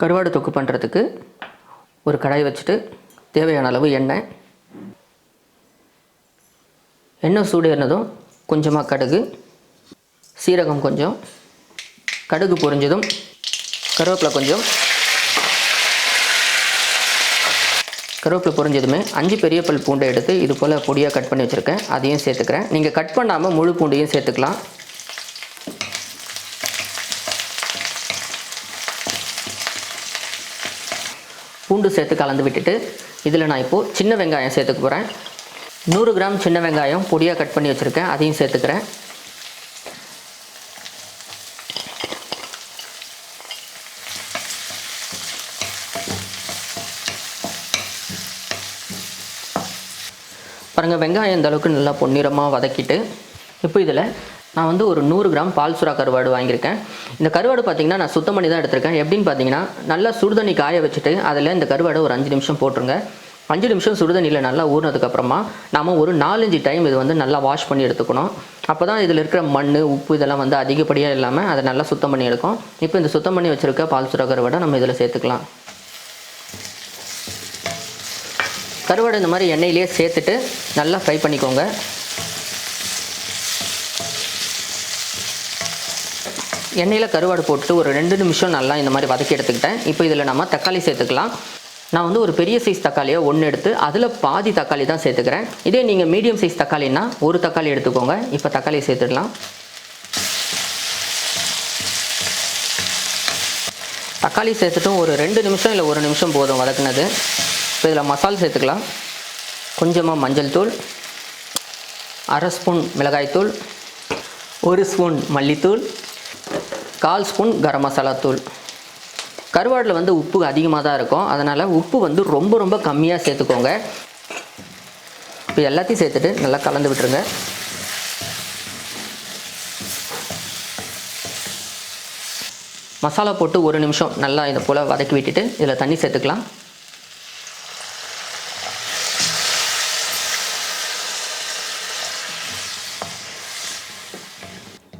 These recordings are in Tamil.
கருவாடு தொக்கு பண்ணுறதுக்கு ஒரு கடாய் வச்சுட்டு தேவையான அளவு எண்ணெய் சூடேறினதும் கொஞ்சமாக கடுகு, சீரகம் கொஞ்சம், கடுகு பொரிஞ்சதும் கருவேப்பிலை கொஞ்சம், கருவேப்பிலை பொரிஞ்சதுமே 5 பெரிய பல் பூண்டை எடுத்து இது போல் பொடியாக கட் பண்ணி வச்சுருக்கேன், அதையும் சேர்த்துக்கிறேன். நீங்கள் கட் பண்ணாமல் முழு பூண்டையும் சேர்த்துக்கலாம். பூண்டு சேர்த்து கலந்து விட்டுட்டு இதில் நான் இப்போது சின்ன வெங்காயம் சேர்த்துக்க போகிறேன். 100 கிராம் சின்ன வெங்காயம் பொடியாக கட் பண்ணி வச்சுருக்கேன், அதையும் சேர்த்துக்கிறேன். பாருங்கள், வெங்காயம் இந்த அளவுக்கு நல்லா பொன்னிறமாக வதக்கிட்டு இப்போ இதில் நான் வந்து ஒரு 100 கிராம் பால் சுறா கருவாடு வாங்கியிருக்கேன். இந்த கருவாடு பார்த்திங்கன்னா நான் சுத்தம் பண்ணி தான் எடுத்திருக்கேன். எப்படின்னு பார்த்தீங்கன்னா, நல்லா சுடுதண்ணி காய வச்சுட்டு அதில் இந்த கருவாடை ஒரு 5 நிமிஷம் போட்டுருங்க. 5 நிமிஷம் சுடுதண்ணியில் நல்லா ஊறினதுக்கப்புறமா நாம் ஒரு 4-5 டைம் இது வந்து நல்லா வாஷ் பண்ணி எடுத்துக்கணும். அப்போ தான் இதில் இருக்கிற மண், உப்பு இதெல்லாம் வந்து அதிகப்படியாக இல்லாமல் அதை நல்லா சுத்தம் பண்ணி எடுக்கும். இப்போ இந்த சுத்தம் பண்ணி வச்சுருக்க பால் சுறா கருவாடை நம்ம இதில் சேர்த்துக்கலாம். கருவாடை இந்த மாதிரி எண்ணெயிலே சேர்த்துட்டு நல்லா ஃப்ரை பண்ணிக்கோங்க. எண்ணெயில் கருவாடு போட்டு ஒரு 2 நிமிஷம் நல்லா இந்த மாதிரி வதக்கி எடுத்துக்கிட்டேன். இப்போ இதில் நம்ம தக்காளி சேர்த்துக்கலாம். நான் வந்து ஒரு பெரிய சைஸ் தக்காளியை 1 எடுத்து அதில் பாதி தக்காளி தான் சேர்த்துக்கிறேன். இதே நீங்கள் மீடியம் சைஸ் தக்காளின்னா ஒரு தக்காளி எடுத்துக்கோங்க. இப்போ தக்காளியை சேர்த்துடலாம். தக்காளி சேர்த்துட்டும் ஒரு 2 நிமிஷம் இல்லை 1 நிமிஷம் போதும் வதக்குனது. இப்போ இதில் மசாலா சேர்த்துக்கலாம். கொஞ்சமாக மஞ்சள் தூள், 1/2 ஸ்பூன் மிளகாய்த்தூள், 1 ஸ்பூன் மல்லித்தூள், 1/4 ஸ்பூன் கரம் மசாலா தூள். கருவாடில் வந்து உப்பு அதிகமாக தான் இருக்கும், அதனால் உப்பு வந்து ரொம்ப ரொம்ப கம்மியாக சேர்த்துக்கோங்க. இப்போ எல்லாத்தையும் சேர்த்துட்டு நல்லா கலந்து விட்டுருங்க. மசாலா போட்டு 1 நிமிஷம் நல்லா இதை போல் வதக்கி விட்டுட்டு இதில் தண்ணி சேர்த்துக்கலாம்.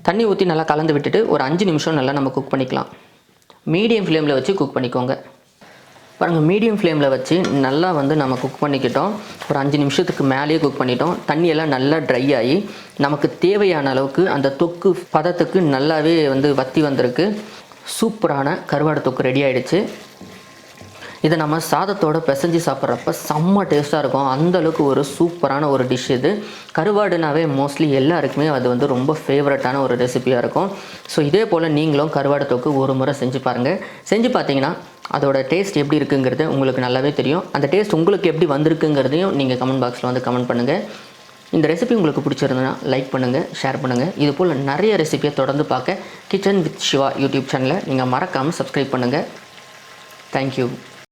தண்ணி ஊற்றி நல்லா கலந்து விட்டுட்டு ஒரு 5 நிமிஷம் நல்லா நம்ம குக் பண்ணிக்கலாம். மீடியம் ஃப்ளேமில் வச்சு குக் பண்ணிக்கோங்க. பாருங்கள், மீடியம் ஃப்ளேமில் வச்சு நல்லா வந்து நம்ம குக் பண்ணிக்கிட்டோம். ஒரு 5 நிமிஷத்துக்கு மேலேயே குக் பண்ணிட்டோம். தண்ணியெல்லாம் நல்லா ட்ரை ஆகி நமக்கு தேவையான அளவுக்கு அந்த தொக்கு பதத்துக்கு நல்லாவே வந்து வற்றி வந்திருக்கு. சூப்பரான கருவாடு தொக்கு ரெடி ஆகிடுச்சு. இதை நம்ம சாதத்தோடு பிசைஞ்சு சாப்பிட்றப்ப செம்ம டேஸ்ட்டாக இருக்கும். அந்தளவுக்கு ஒரு சூப்பரான ஒரு டிஷ் இது. கருவாடுனாவே மோஸ்ட்லி எல்லாருக்குமே அது வந்து ரொம்ப ஃபேவரட்டான ஒரு ரெசிபியாக இருக்கும். ஸோ இதே போல் நீங்களும் கருவாடு தொக்கு ஒரு முறை செஞ்சு பாருங்கள். செஞ்சு பார்த்தீங்கன்னா அதோட டேஸ்ட் எப்படி இருக்குங்கிறது உங்களுக்கு நல்லாவே தெரியும். அந்த டேஸ்ட் உங்களுக்கு எப்படி வந்திருக்குங்கிறதையும் நீங்கள் கமெண்ட் பாக்ஸில் வந்து கமெண்ட் பண்ணுங்கள். இந்த ரெசிபி உங்களுக்கு பிடிச்சிருந்ததுன்னா லைக் பண்ணுங்கள், ஷேர் பண்ணுங்கள். இது போல் நிறைய ரெசிபியை தொடர்ந்து பார்க்க கிச்சன் வித் சிவா யூடியூப் சேனலை நீங்கள் மறக்காமல் சப்ஸ்கிரைப் பண்ணுங்கள். தேங்க்யூ.